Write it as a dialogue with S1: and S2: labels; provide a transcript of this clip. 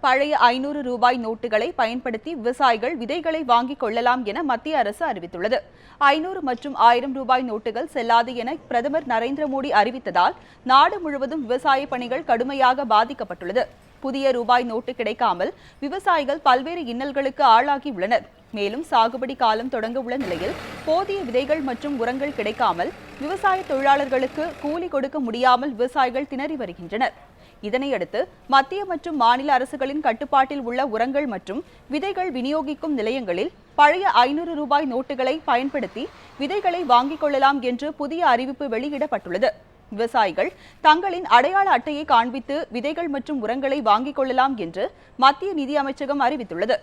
S1: பழைய 500 ரூபாய் நோட்டுகளை பயன்படுத்தி விவசாயிகள் விதைகளை வாங்கிக் கொள்ளலாம் என மத்திய அரசு அறிவித்துள்ளது. 500 மற்றும் 1000 ரூபாய் நோட்டுகள் செல்லாது என பிரதமர் நரேந்திர மோடி அறிவித்ததால் நாடு முழுவதும் விவசாய பணிகள் கடுமையாக பாதிக்கப்பட்டுள்ளது. புதிய ரூபாய் நோட்டு கிடைக்காமல் விவசாயிகள் பல்வேறு இன்னல்களுக்கு ஆளாகியுள்ளனர். மேலும் சாகுபடி காலம் தொடங்க உள்ள நிலையில் போதிய விதைகள் மற்றும் உரங்கள் கிடைக்காமல் விவசாய தொழிலாளர்களுக்கு கூலி கொடுக்க முடியாமல் விவசாயிகள் திணறி வருகின்றனர். இதனையடுத்து மத்திய மற்றும் மாநில அரசுகளின் கட்டுப்பாட்டில் உள்ள உரங்கள் மற்றும் விதைகள் விநியோகிக்கும் நிலையங்களில் பழைய 500 ரூபாய் நோட்டுகளை பயன்படுத்தி விதைகளை வாங்கிக் கொள்ளலாம் என்று புதிய அறிவிப்பு வெளியிடப்பட்டுள்ளது. விவசாயிகள் தங்களின் அடையாள அட்டையை காண்பித்து விதைகள் மற்றும் உரங்களை வாங்கிக் கொள்ளலாம் என்று மத்திய நிதி அமைச்சகம் அறிவித்துள்ளது.